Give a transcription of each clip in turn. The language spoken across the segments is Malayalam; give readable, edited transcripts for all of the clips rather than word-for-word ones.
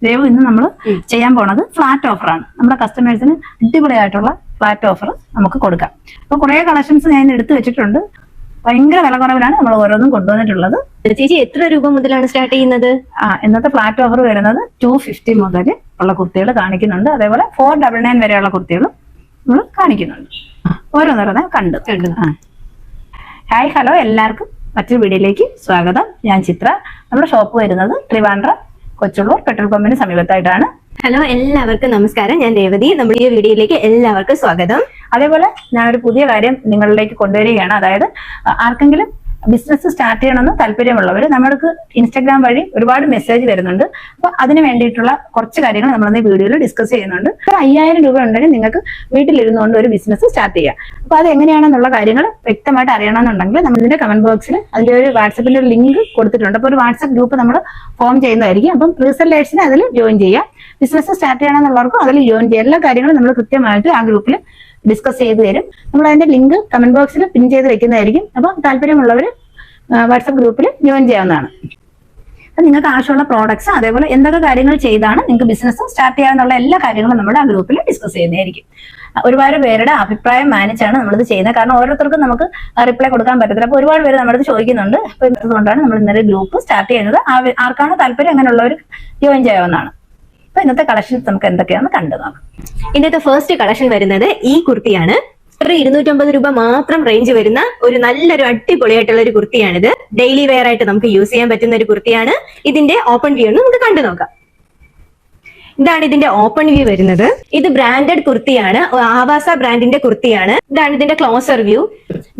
ദേവു ഇന്ന് നമ്മൾ ചെയ്യാൻ പോണത് ഫ്ലാറ്റ് ഓഫറാണ്. നമ്മുടെ കസ്റ്റമേഴ്സിന് അടിപൊളിയായിട്ടുള്ള ഫ്ലാറ്റ് ഓഫർ നമുക്ക് കൊടുക്കാം. അപ്പൊ കുറെ കളക്ഷൻസ് ഞാൻ എടുത്തു വെച്ചിട്ടുണ്ട്. ഭയങ്കര വില കുറവിലാണ് നമ്മൾ ഓരോന്നും കൊണ്ടുവന്നിട്ടുള്ളത്. ചേച്ചി എത്ര രൂപ മുതലാണ് സ്റ്റാർട്ട് ചെയ്യുന്നത്? ഇന്നത്തെ ഫ്ലാറ്റ് ഓഫർ വരുന്നത് 250 മുതൽ ഉള്ള കുർത്തികൾ കാണിക്കുന്നുണ്ട്. അതേപോലെ 499 വരെയുള്ള കുർത്തികളും നമ്മൾ കാണിക്കുന്നുണ്ട്. ഓരോന്നോരോന്ന് കണ്ടു. ഹായ് ഹലോ, എല്ലാവർക്കും മറ്റൊരു വീഡിയോയിലേക്ക് സ്വാഗതം. ഞാൻ ചിത്ര. നമ്മുടെ ഷോപ്പ് വരുന്നത് ട്രിവാൻഡ്രം കൊച്ചുള്ളൂർ പെട്രോൾ പമ്പിന് സമീപത്തായിട്ടാണ്. ഹലോ, എല്ലാവർക്കും നമസ്കാരം. ഞാൻ രേവതി. നമ്മുടെ ഈ വീഡിയോയിലേക്ക് എല്ലാവർക്കും സ്വാഗതം. അതേപോലെ ഞാൻ ഒരു പുതിയ കാര്യം നിങ്ങളിലേക്ക് കൊണ്ടുവരികയാണ്. അതായത് ആർക്കെങ്കിലും ബിസിനസ് സ്റ്റാർട്ട് ചെയ്യണമെന്ന് താല്പര്യമുള്ളവർ നമ്മൾക്ക് ഇൻസ്റ്റാഗ്രാം വഴി ഒരുപാട് മെസ്സേജ് വരുന്നുണ്ട്. അപ്പൊ അതിന് വേണ്ടിയിട്ടുള്ള കുറച്ച് കാര്യങ്ങൾ നമ്മൾ ഈ വീഡിയോയിൽ ഡിസ്കസ് ചെയ്യുന്നുണ്ട്. 5000 രൂപ ഉണ്ടെങ്കിൽ നിങ്ങൾക്ക് വീട്ടിലിരുന്നുകൊണ്ട് ഒരു ബിസിനസ് സ്റ്റാർട്ട് ചെയ്യാം. അപ്പൊ അത് എങ്ങനെയാണെന്നുള്ള കാര്യങ്ങൾ വ്യക്തമായിട്ട് അറിയണമെന്നുണ്ടെങ്കിൽ നമ്മൾ ഇതിന്റെ കമന്റ് ബോക്സിൽ അതിന്റെ ഒരു വാട്സപ്പിന്റെ ഒരു ലിങ്ക് കൊടുത്തിട്ടുണ്ട്. അപ്പൊ ഒരു വാട്സപ്പ് ഗ്രൂപ്പ് നമ്മൾ ഫോം ചെയ്യുന്നതായിരിക്കും. അപ്പം റീസെല്ലേഴ്സിന് അതിൽ ജോയിൻ ചെയ്യാം. ബിസിനസ് സ്റ്റാർട്ട് ചെയ്യണമെന്നുള്ളവർക്കും അതിൽ ജോയിൻ ചെയ്യാം. എല്ലാ കാര്യങ്ങളും നമ്മൾ കൃത്യമായിട്ട് ആ ഗ്രൂപ്പിൽ ഡിസ്കസ് ചെയ്ത് തരും. നമ്മൾ അതിന്റെ ലിങ്ക് കമന്റ് ബോക്സിൽ പിൻ ചെയ്ത് വെക്കുന്നതായിരിക്കും. അപ്പൊ താല്പര്യമുള്ളവർ വാട്സപ്പ് ഗ്രൂപ്പിൽ ജോയിൻ ചെയ്യാവുന്നതാണ്. അപ്പൊ നിങ്ങൾക്ക് ആവശ്യമുള്ള പ്രോഡക്ട്സ് അതേപോലെ എന്തൊക്കെ കാര്യങ്ങൾ ചെയ്താണ് നിങ്ങൾക്ക് ബിസിനസ് സ്റ്റാർട്ട് ചെയ്യാനുള്ള എല്ലാ കാര്യങ്ങളും നമ്മൾ ആ ഗ്രൂപ്പിൽ ഡിസ്കസ് ചെയ്യുന്നതായിരിക്കും. ഒരുപാട് പേരുടെ അഭിപ്രായം മാനിച്ചാണ് നമ്മളിത് ചെയ്യുന്നത്. കാരണം ഓരോരുത്തർക്കും നമുക്ക് റിപ്ലൈ കൊടുക്കാൻ പറ്റത്തില്ല. അപ്പൊ ഒരുപാട് പേര് നമ്മുടെ ചോദിക്കുന്നുണ്ട്. അപ്പൊ അതുകൊണ്ടാണ് നമ്മൾ ഇന്നലെ ഗ്രൂപ്പ് സ്റ്റാർട്ട് ചെയ്യുന്നത്. ആർക്കാണ് താല്പര്യം അങ്ങനെയുള്ളവർ ജോയിൻ ചെയ്യാവുന്നതാണ്. അപ്പൊ ഇന്നത്തെ കളക്ഷൻ നമുക്ക് എന്തൊക്കെയാണെന്ന് കണ്ടു നോക്കാം. ഇന്നത്തെ ഫസ്റ്റ് കളക്ഷൻ വരുന്നത് ഈ കുർത്തിയാണ്. 250 രൂപ മാത്രം റേഞ്ച് വരുന്ന ഒരു നല്ലൊരു അടിപൊളിയായിട്ടുള്ള ഒരു കുർത്തിയാണിത്. ഡെയിലി വെയർ ആയിട്ട് നമുക്ക് യൂസ് ചെയ്യാൻ പറ്റുന്ന ഒരു കുർത്തിയാണ്. ഇതിന്റെ ഓപ്പൺ വ്യൂ ഒന്ന് നമുക്ക് കണ്ടു നോക്കാം. ഇതാണ് ഇതിന്റെ ഓപ്പൺ വ്യൂ വരുന്നത്. ഇത് ബ്രാൻഡഡ് കുർത്തിയാണ്. ആവാസ ബ്രാൻഡിന്റെ കുർത്തിയാണ്. ഇതാണ് ഇതിന്റെ ക്ലോസർ വ്യൂ.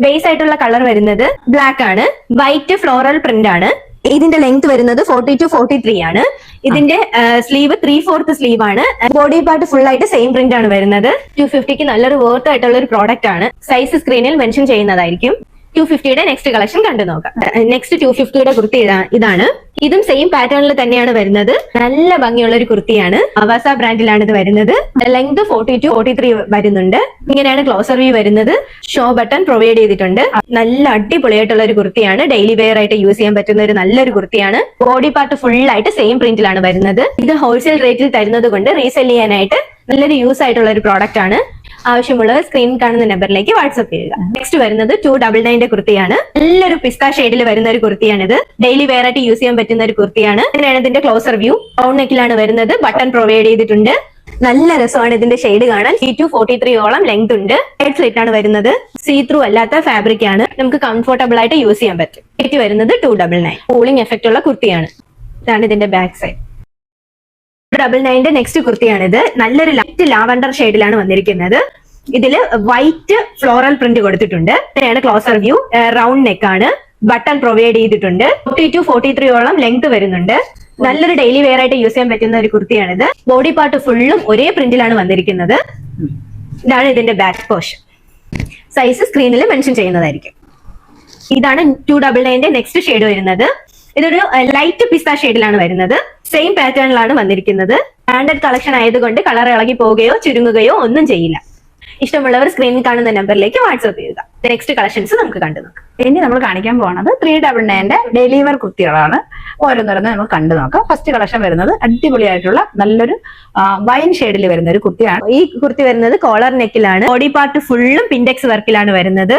ബേസ് ആയിട്ടുള്ള കളർ വരുന്നത് ബ്ലാക്ക് ആണ്. വൈറ്റ് ഫ്ലോറൽ പ്രിന്റ് ആണ്. ഇതിന്റെ ലെങ്ത് വരുന്നത് 40 to 43 ആണ്. ഇതിന്റെ സ്ലീവ് 3/4 സ്ലീവ് ആണ്. ബോഡി പാർട്ട് ഫുൾ ആയിട്ട് സെയിം പ്രിന്റ് ആണ് വരുന്നത്. 250ക്ക് നല്ലൊരു വർത്ത് ആയിട്ടുള്ള ഒരു പ്രോഡക്റ്റ് ആണ്. സൈസ് സ്ക്രീനിൽ മെൻഷൻ ചെയ്യുന്നതായിരിക്കും. 250യുടെ നെക്സ്റ്റ് കളക്ഷൻ കണ്ടു നോക്കാം. നെക്സ്റ്റ് 250യുടെ കുർത്തി ഇതാണ്. ഇതും സെയിം പാറ്റേണിൽ തന്നെയാണ് വരുന്നത്. നല്ല ഭംഗിയുള്ള ഒരു കുർത്തിയാണ്. ആവാസ ബ്രാൻഡിലാണ് ഇത് വരുന്നത്. ലെങ്ത് 40 to 43 വരുന്നുണ്ട്. ഇങ്ങനെയാണ് ക്ലോസർ വ്യൂ വരുന്നത്. ഷോ ബട്ടൺ പ്രൊവൈഡ് ചെയ്തിട്ടുണ്ട്. നല്ല അടിപൊളിയായിട്ടുള്ള ഒരു കുർത്തിയാണ്. ഡെയിലി വെയർ ആയിട്ട് യൂസ് ചെയ്യാൻ പറ്റുന്ന ഒരു നല്ലൊരു കുർത്തിയാണ്. ബോഡി പാർട്ട് ഫുൾ ആയിട്ട് സെയിം പ്രിന്റിലാണ് വരുന്നത്. ഇത് ഹോൾസെയിൽ റേറ്റിൽ തരുന്നത് കൊണ്ട് റീസെൽ ചെയ്യാനായിട്ട് നല്ലൊരു യൂസ് ആയിട്ടുള്ള ഒരു പ്രോഡക്റ്റ് ആണ്. ആവശ്യമുള്ളവർ സ്ക്രീനിൽ കാണുന്ന നമ്പറിലേക്ക് വാട്സ്ആപ്പ് ചെയ്യുക. നെക്സ്റ്റ് വരുന്നത് 299ന്റെ കുർത്തിയാണ്. നല്ലൊരു പിസ്ത ഷെയ്ഡിൽ വരുന്ന ഒരു കുർത്തിയാണിത്. ഡെയിലി വെയർ ആയിട്ട് യൂസ് ചെയ്യാൻ പറ്റുന്ന ഒരു കുർത്തിയാണ്. ഇതിനാണ് ഇതിന്റെ ക്ലോസർ വ്യൂ. റൗണ്ട് നെക്കിലാണ് വരുന്നത്. ബട്ടൺ പ്രൊവൈഡ് ചെയ്തിട്ടുണ്ട്. നല്ല രസമാണ് ഇതിന്റെ ഷെയ്ഡ് കാണാൻ. 43 ഓളം ലെങ്ത് ഉണ്ട്. ഹെഡ് സ്ലിറ്റ് ആണ് വരുന്നത്. സീ ത്രൂ അല്ലാത്ത ഫാബ്രിക് ആണ്. നമുക്ക് കംഫർട്ടബിൾ ആയിട്ട് യൂസ് ചെയ്യാൻ പറ്റും. റേറ്റ് വരുന്നത് 299. കൂളിംഗ് എഫക്റ്റ് ഉള്ള കുർത്തിയാണ്. ഇതാണ് ഇതിന്റെ ബാക്ക് സൈഡ്. 299ന്റെ നെക്സ്റ്റ് കുർത്തിയാണിത്. നല്ലൊരു ലൈറ്റ് ലാവൻഡർ ഷെയ്ഡിലാണ് വന്നിരിക്കുന്നത്. ഇതില് വൈറ്റ് ഫ്ലോറൽ പ്രിന്റ് കൊടുത്തിട്ടുണ്ട്. ഇതിനാണ് ക്ലോസർ വ്യൂ. റൗണ്ട് നെക്ക് ആണ്. ബട്ടൺ പ്രൊവൈഡ് ചെയ്തിട്ടുണ്ട്. 40 to 43 ഓളം ലെങ്ത് വരുന്നുണ്ട്. നല്ലൊരു ഡെയിലി വെയർ ആയിട്ട് യൂസ് ചെയ്യാൻ പറ്റുന്ന ഒരു കുർത്തിയാണിത്. ബോഡി പാർട്ട് ഫുള്ളും ഒരേ പ്രിന്റിലാണ് വന്നിരിക്കുന്നത്. ഇതാണ് ഇതിന്റെ ബാക്ക് പോർഷൻ. സൈസ് സ്ക്രീനിൽ മെൻഷൻ ചെയ്യുന്നതായിരിക്കും. ഇതാണ് 299ന്റെ നെക്സ്റ്റ് ഷെയ്ഡ് വരുന്നത്. ഇതൊരു ലൈറ്റ് പിസ്ത ഷെയ്ഡിലാണ് വരുന്നത്. സെയിം പാറ്റേണിലാണ് വന്നിരിക്കുന്നത്. ബ്രാൻഡഡ് കളക്ഷൻ ആയതുകൊണ്ട് കളർ ഇളകി പോവുകയോ ചുരുങ്ങുകയോ ഒന്നും ചെയ്യില്ല. ഇഷ്ടമുള്ളവർ സ്ക്രീനിൽ കാണുന്ന നമ്പറിലേക്ക് വാട്സ്ആപ്പ് ചെയ്യുക. നെക്സ്റ്റ് കളക്ഷൻസ് നമുക്ക് കണ്ടു നോക്കാം. ഇനി നമ്മൾ കാണിക്കാൻ പോകുന്നത് 399ന്റെ ഡെയിലി വെയർ കുർത്തികളാണ്. ഓരോന്നോരോന്ന് നമുക്ക് കണ്ടു നോക്കാം. ഫസ്റ്റ് കളക്ഷൻ വരുന്നത് അടിപൊളിയായിട്ടുള്ള നല്ലൊരു വൈൻ ഷെയ്ഡിൽ വരുന്ന ഒരു കുർത്തിയാണ്. ഈ കുർത്തി വരുന്നത് കോളർ നെക്കിലാണ്. ബോഡി പാർട്ട് ഫുള്ളും പിൻഡെക്സ് വർക്കിലാണ് വരുന്നത്.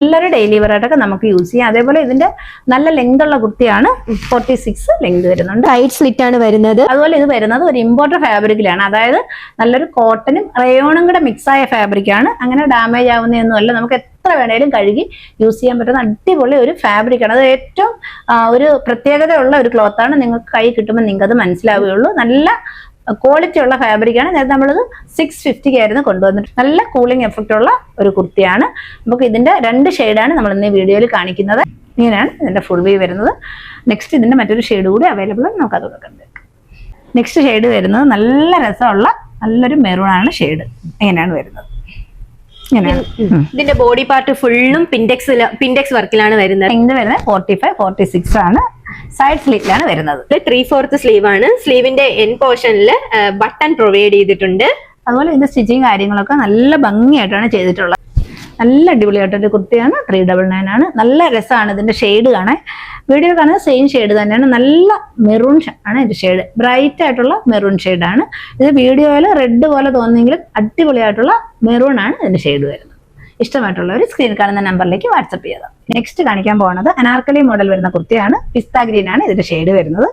നല്ലൊരു ഡെയിലി വെയർ ആയിട്ടൊക്കെ നമുക്ക് യൂസ് ചെയ്യാം. അതേപോലെ ഇതിന്റെ നല്ല ലെങ്ത് ഉള്ള കുർത്തിയാണ്. 46 ലെങ്ത് വരുന്നുണ്ട്. സൈഡ് സ്ലിറ്റ് ആണ് വരുന്നത്. അതുപോലെ ഇത് വരുന്നത് ഒരു ഇമ്പോർട്ടഡ് ഫാബ്രിക്കിലാണ്. അതായത് നല്ലൊരു കോട്ടനും റയോണും കൂടെ മിക്സ് ആയ ഫാബ്രിക്കാണ്. അങ്ങനെ ഡാമേജ് ആവുന്നതൊന്നും അല്ല. നമുക്ക് എത്ര വേണേലും കഴുകി യൂസ് ചെയ്യാൻ പറ്റുന്ന അടിപൊളി ഒരു ഫാബ്രിക്കാണ്. അത് ഏറ്റവും ഒരു പ്രത്യേകതയുള്ള ഒരു ക്ലോത്താണ്. നിങ്ങൾക്ക് കൈ കിട്ടുമ്പോൾ നിങ്ങൾക്ക് അത് മനസ്സിലാവുകയുള്ളൂ. നല്ല ക്വാളിറ്റി ഉള്ള ഫാബ്രിക്കാണ്. നേരത്തെ നമ്മളിത് 650 ആയിരുന്നു കൊണ്ടുവന്നിട്ട്. നല്ല കൂളിംഗ് എഫക്റ്റ് ഉള്ള ഒരു കുർത്തിയാണ്. നമുക്ക് ഇതിന്റെ 2 ഷെയ്ഡാണ് നമ്മൾ ഇന്ന് വീഡിയോയിൽ കാണിക്കുന്നത്. ഇങ്ങനെയാണ് ഇതിന്റെ ഫുൾ വ്യൂ വരുന്നത്. നെക്സ്റ്റ് ഇതിന്റെ മറ്റൊരു ഷെയ്ഡ് കൂടി അവൈലബിൾ ആണ്. നമുക്ക് അത് കൊടുക്കുന്നത്. നെക്സ്റ്റ് ഷെയ്ഡ് വരുന്നത് നല്ല രസമുള്ള നല്ലൊരു മെറൂൺ ആണ് ഷെയ്ഡ്. ഇങ്ങനെയാണ് വരുന്നത്. ഇതിന്റെ ബോഡി പാർട്ട് ഫുള്ളും പിൻഡെക്സ് വർക്കിലാണ് വരുന്നത്. ഇത് വരുന്നത് 45, 46 ആണ്. സൈഡ് സ്ലിറ്റിലാണ് വരുന്നത്. 3/4 സ്ലീവ് ആണ്. സ്ലീവിന്റെ എൻ പോർഷനിൽ ബട്ടൺ പ്രൊവൈഡ് ചെയ്തിട്ടുണ്ട്. അതുപോലെ ഇതിന്റെ സ്റ്റിച്ചിങ് കാര്യങ്ങളൊക്കെ നല്ല ഭംഗിയായിട്ടാണ് ചെയ്തിട്ടുള്ളത്. നല്ല അടിപൊളിയായിട്ടൊരു കുർത്തിയാണ്. 399 ആണ്. നല്ല രസമാണ് ഇതിന്റെ ഷെയ്ഡ് കാണാൻ. വീഡിയോ കാണുന്നത് സെയിം ഷെയ്ഡ് തന്നെയാണ്. നല്ല മെറൂൺ ആണ് ഇതിന്റെ ഷെയ്ഡ്, ബ്രൈറ്റ് ആയിട്ടുള്ള മെറൂൺ ഷെയ്ഡാണ് ഇത്. വീഡിയോയിൽ റെഡ് പോലെ തോന്നുന്നെങ്കിലും അടിപൊളിയായിട്ടുള്ള മെറൂൺ ആണ് ഇതിന്റെ ഷെയ്ഡ് വരുന്നത്. ഇഷ്ടമായിട്ടുള്ളവർ സ്ക്രീൻ കാണുന്ന നമ്പറിലേക്ക് വാട്സപ്പ് ചെയ്താൽ. നെക്സ്റ്റ് കാണിക്കാൻ പോകുന്നത് അനാർക്കലി മോഡൽ വരുന്ന കുർത്തിയാണ്. പിസ്ത ഗ്രീൻ ആണ് ഇതിന്റെ ഷെയ്ഡ് വരുന്നത്.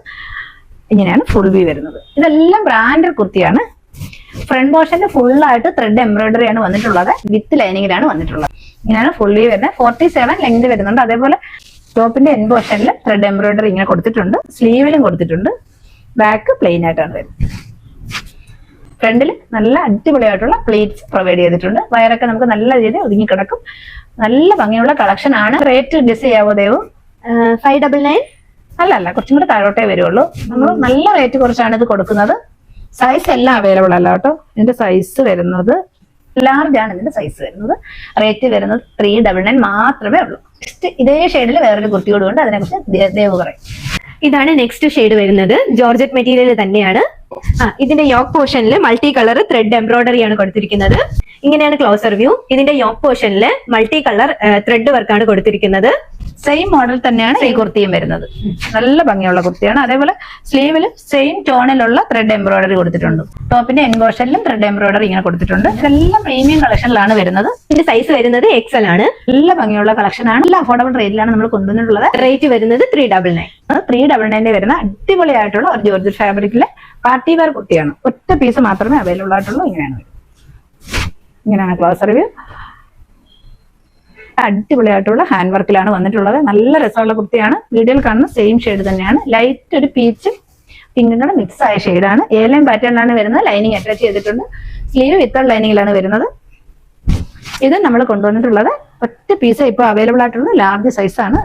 ഇങ്ങനെയാണ് ഫുൾ വി വരുന്നത്. ഇതെല്ലാം ബ്രാൻഡഡ് കുർത്തിയാണ്. ഫ്രണ്ട് പോർഷന്റെ ഫുള്ളായിട്ട് ത്രെഡ് എംബ്രോയിഡറി ആണ് വന്നിട്ടുള്ളത്, വിത്ത് ലൈനിങ്ങിലാണ് വന്നിട്ടുള്ളത്. ഇങ്ങനെയാണ് ഫുൾ വി വരുന്നത്. 47 ലെങ്ത് വരുന്നുണ്ട്. അതേപോലെ ടോപ്പിന്റെ എൻ പോർഷനിൽ ത്രെഡ് എംബ്രോയിഡറി ഇങ്ങനെ കൊടുത്തിട്ടുണ്ട്, സ്ലീവിലും കൊടുത്തിട്ടുണ്ട്. ബാക്ക് പ്ലെയിൻ ആയിട്ടാണ് വരുന്നത്. ഫ്രണ്ടിൽ നല്ല അടിപൊളിയായിട്ടുള്ള പ്ലീറ്റ്സ് പ്രൊവൈഡ് ചെയ്തിട്ടുണ്ട്. വയറൊക്കെ നമുക്ക് നല്ല രീതിയിൽ ഒതുങ്ങി കിടക്കും. നല്ല ഭംഗിയുള്ള കളക്ഷൻ ആണ്. റേറ്റ് ഗസ് ചെയ്യാവോ ദേവു? 599. അല്ല, കുറച്ചും കൂടെ താഴോട്ടേ വരുള്ളൂ. നമ്മൾ നല്ല റേറ്റ് കുറച്ചാണ് ഇത് കൊടുക്കുന്നത്. സൈസ് എല്ലാം അവൈലബിൾ അല്ല കേട്ടോ. ഇതിന്റെ സൈസ് വരുന്നത് ലാർജ് ആണ്. ഇതിന്റെ സൈസ് വരുന്നത്. റേറ്റ് വരുന്നത് 399 മാത്രമേ ഉള്ളൂ. ഇതേ ഷെയ്ഡിൽ വേറൊരു കുർത്തി കൂടെ ഉണ്ട്, അതിനെക്കുറിച്ച് ദേവു പറയും. ഇതാണ് നെക്സ്റ്റ് ഷെയ്ഡ് വരുന്നത്. ജോർജറ്റ് മെറ്റീരിയൽ തന്നെയാണ്. ഇതിന്റെ യോക്ക് പോർഷനിൽ മൾട്ടി കളർ ത്രെഡ് എംബ്രോയിഡറി ആണ് കൊടുത്തിരിക്കുന്നത്. ഇങ്ങനെയാണ് ക്ലോസർ വ്യൂ. ഇതിന്റെ യോക്ക് പോർഷനിൽ മൾട്ടി കളർ ത്രെഡ് വർക്കാണ് കൊടുത്തിരിക്കുന്നത്. സെയിം മോഡൽ തന്നെയാണ് ഈ കുർത്തിയും വരുന്നത്. നല്ല ഭംഗിയുള്ള കുർത്തിയാണ്. അതേപോലെ സ്ലീവിൽ സെയിം ടോണിലുള്ള ത്രെഡ് എംബ്രോയിഡറി കൊടുത്തിട്ടുണ്ട്. ടോപ്പിന്റെ എൻ പോർഷനിലും ത്രെഡ് എംബ്രോയിഡറി ഇങ്ങനെ കൊടുത്തിട്ടുണ്ട്. ഇതെല്ലാം പ്രീമിയം കളക്ഷനിലാണ് വരുന്നത്. ഇതിന്റെ സൈസ് വരുന്നത് XL ആണ്. നല്ല ഭംഗിയുള്ള കളക്ഷൻ ആണ്. നല്ല അഫോർഡബിൾ റേറ്റിലാണ് നമ്മൾ കൊണ്ടുവന്നിട്ടുള്ളത്. റേറ്റ് വരുന്നത് 399. 399 വരുന്ന അടിപൊളിയായിട്ടുള്ള ഒരു ജോർജറ്റ് ഫാബ്രിക്കിലെ പാർട്ടി വെയർ കുർത്തിയാണ്. ഒറ്റ പീസ് മാത്രമേ അവൈലബിൾ ആയിട്ടുള്ളൂ. ഇങ്ങനെയാണ് ക്ലോസ് റിവ്യൂ. അടിപൊളിയായിട്ടുള്ള ഹാൻഡ് വർക്കിലാണ് വന്നിട്ടുള്ളത്. നല്ല രസമുള്ള കുർത്തിയാണ്. വീഡിയോയിൽ കാണുന്ന സെയിം ഷെയ്ഡ് തന്നെയാണ്. ലൈറ്റ് ഒരു പീച്ചും പിങ്കും കൂടെ മിക്സ് ആയ ഷെയ്ഡാണ്. ഏലം പാറ്റേണിലാണ് വരുന്നത്. ലൈനിങ് അറ്റാച്ച് ചെയ്തിട്ടുണ്ട്. സ്ലീവ് വിത്ത് ലൈനിങ്ങിലാണ് വരുന്നത്. ഇത് നമ്മൾ കൊണ്ടുവന്നിട്ടുള്ളത് ഒറ്റ പീസ് ഇപ്പോൾ അവൈലബിൾ ആയിട്ടുള്ള ലാർജ് സൈസാണ്.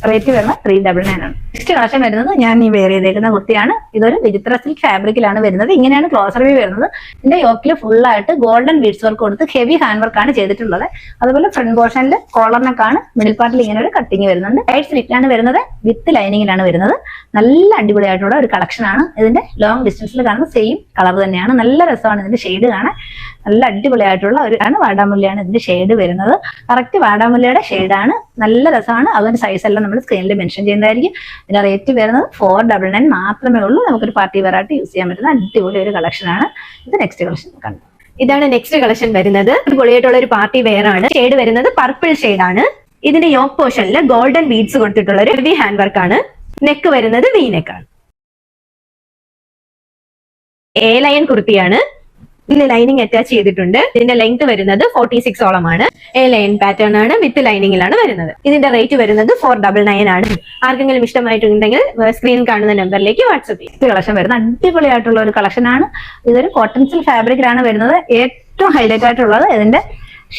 റേറ്റ് വരുന്നത് 399 ആണ്. നെക്സ്റ്റ് കളക്ഷൻ വരുന്നത് ഞാൻ ഈ വെയർ ചെയ്തേക്കുന്ന കുർത്തിയാണ്. ഇതൊരു വിചിത്ര സിൽക്ക് ഫാബ്രിക്കിലാണ് വരുന്നത്. ഇങ്ങനെയാണ് ക്ലോസർ വ്യൂ വരുന്നത്. ഇതിന്റെ യോക്കിൽ ഫുള്ളായിട്ട് ഗോൾഡൻ ബീഡ്സ് വർക്ക് കൊടുത്ത് ഹെവി ഹാൻഡ് വർക്കാണ് ചെയ്തിട്ടുള്ളത്. അതുപോലെ ഫ്രണ്ട് പോർഷനിൽ കോളറിനൊക്കെയാണ്, മിഡിൽ പാർട്ടിൽ ഇങ്ങനെ ഒരു കട്ടിങ് വരുന്നുണ്ട്. സൈഡ് സ്ലിറ്റിലാണ് വരുന്നത്, വിത്ത് ലൈനിങ്ങിലാണ് വരുന്നത്. നല്ല അടിപൊളിയായിട്ടുള്ള ഒരു കളക്ഷൻ ആണ്. ഇതിന്റെ ലോങ് ഡിസ്റ്റൻസിൽ കാണുന്ന സെയിം കളർ തന്നെയാണ്. നല്ല രസമാണ് ഇതിന്റെ ഷെയ്ഡ് കാണാൻ. നല്ല അടിപൊളിയായിട്ടുള്ള ഒരു വാടാമുല്ലയാണ് ഇതിന്റെ ഷെയ്ഡ് വരുന്നത്. കറക്റ്റ് വാടാമുല്ലയുടെ ഷെയ്ഡാണ്. നല്ല രസമാണ്. അതിന്റെ സൈസ് എല്ലാം നമ്മൾ സ്ക്രീനിൽ മെൻഷൻ ചെയ്യുന്നതായിരിക്കും. ഇതിന്റെ റേറ്റ് വരുന്നത് 499 മാത്രമേ ഉള്ളൂ. നമുക്കൊരു പാർട്ടി വെയർ ആയിട്ട് യൂസ് ചെയ്യാൻ പറ്റുന്ന അടിപൊളി ഒരു കളക്ഷൻ ആണ്. ഇത് നെക്സ്റ്റ് കളക്ഷൻ കണ്ടു. ഇതാണ് നെക്സ്റ്റ് കളക്ഷൻ വരുന്നത്. പൊളിയായിട്ടുള്ള ഒരു പാർട്ടി വെയർ ആണ്. ഷെയ്ഡ് വരുന്നത് പർപ്പിൾ ഷെയ്ഡ് ആണ്. ഇതിന്റെ യോക്ക് പോർഷനിൽ ഗോൾഡൻ ബീഡ്സ് കൊടുത്തിട്ടുള്ള ഒരു ഹെവി ഹാൻഡ് വർക്ക് ആണ്. നെക്ക് വരുന്നത് വി നെക്ക് ആണ്. എ ലൈൻ കുർത്തിയാണ്. ഇതിൽ ലൈനിങ് അറ്റാച്ച് ചെയ്തിട്ടുണ്ട്. ഇതിന്റെ ലെങ്ത് വരുന്നത് 46 ഓളമാണ്. എ ലൈൻ പാറ്റേൺ ആണ്, വിത്ത് ലൈനിങ്ങിലാണ് വരുന്നത്. ഇതിന്റെ റേറ്റ് വരുന്നത് 499 ആണ്. ആർക്കെങ്കിലും ഇഷ്ടമായിട്ടുണ്ടെങ്കിൽ സ്ക്രീൻ കാണുന്ന നമ്പറിലേക്ക് വാട്സ്ആപ്പ് ചെയ്യും. കളക്ഷൻ വരുന്ന അടിപൊളിയായിട്ടുള്ള ഒരു കളക്ഷൻ ആണ്. ഇതൊരു കോട്ടൺ സിൽക്ക് ഫാബ്രിക്കിലാണ് വരുന്നത്. ഏറ്റവും ഹൈലൈറ്റ് ആയിട്ടുള്ളത് ഇതിന്റെ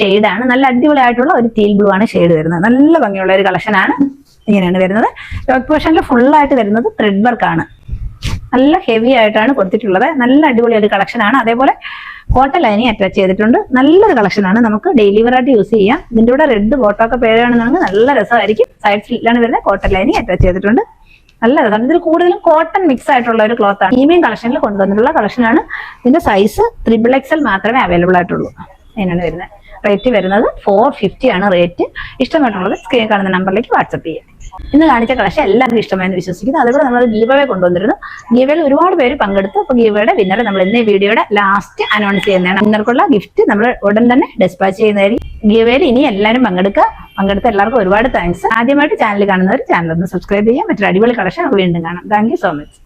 ഷെയ്ഡാണ്. നല്ല അടിപൊളിയായിട്ടുള്ള ഒരു ടീൽ ബ്ലൂ ആണ് ഷെയ്ഡ് വരുന്നത്. നല്ല ഭംഗിയുള്ള ഒരു കളക്ഷൻ ആണ്. ഇങ്ങനെയാണ് വരുന്നത്. യോക്ക് പോർഷനിൽ ഫുള്ളായിട്ട് വരുന്നത് ത്രെഡ് വർക്കാണ്. നല്ല ഹെവി ആയിട്ടാണ് കൊടുത്തിട്ടുള്ളത്. നല്ല അടിപൊളി ഒരു കളക്ഷൻ ആണ്. അതേപോലെ കോട്ടൺ ലൈനിങ് അറ്റാച്ച് ചെയ്തിട്ടുണ്ട്. നല്ലൊരു കളക്ഷൻ ആണ്. നമുക്ക് ഡെയിലി വെയർ ആയിട്ട് യൂസ് ചെയ്യാം. ഇതിന്റെ കൂടെ റെഡ് ബോട്ടൊക്കെ പേരാണെന്നുണ്ടെങ്കിൽ നല്ല രസമായിരിക്കും. സൈഡ് സ്ലിറ്റിലാണ് വരുന്നത്. കോട്ടൺ ലൈനിങ് അറ്റാച്ച് ചെയ്തിട്ടുണ്ട്. നല്ല രസമാണ്. ഇതിൽ കൂടുതലും കോട്ടൺ മിക്സ് ആയിട്ടുള്ള ഒരു ക്ലോത്ത് ആണ്. പ്രീമിയം കളക്ഷനിൽ കൊണ്ടുവന്നിട്ടുള്ള കളക്ഷൻ ആണ്. ഇതിന്റെ സൈസ് XXL മാത്രമേ അവൈലബിൾ ആയിട്ടുള്ളൂ. അതിനാണ് വരുന്നത്. റേറ്റ് വരുന്നത് 450 ആണ് റേറ്റ്. ഇഷ്ടമായിട്ടുള്ളത് സ്ക്രീൻ കാണുന്ന നമ്പറിലേക്ക് വാട്സ്ആപ്പ് ചെയ്യാം. ഇന്ന് കാണിച്ച കളക്ഷൻ എല്ലാവർക്കും ഇഷ്ടമായെന്ന് വിശ്വസിക്കുന്നു. അതുപോലെ നമ്മൾ ഗീവ് അവേ കൊണ്ടുവന്നിരുന്നു. ഗീവ് അവേയിൽ ഒരുപാട് പേര് പങ്കെടുത്തു. അപ്പോൾ ഗീവ് അവേയുടെ വിന്നർ നമ്മൾ ഇന്ന് ഈ വീഡിയോയുടെ ലാസ്റ്റ് അനൗൺസ് ചെയ്യുന്നതാണ്. വിന്നർക്കുള്ള ഗിഫ്റ്റ് നമ്മൾ ഉടൻ തന്നെ ഡിസ്പാച്ച് ചെയ്യുന്നതായിരിക്കും. ഗീവ് അവേയിൽ ഇനി എല്ലാവരും പങ്കെടുത്ത എല്ലാവർക്കും ഒരുപാട് താങ്ക്സ്. ആദ്യമായിട്ട് ചാനൽ കാണുന്നവർ ചാനൽ ഒന്ന് സബ്സ്ക്രൈബ് ചെയ്യാം. മറ്റൊരു അടിപൊളി കളക്ഷൻ വീണ്ടും കാണാം. Thank you so much.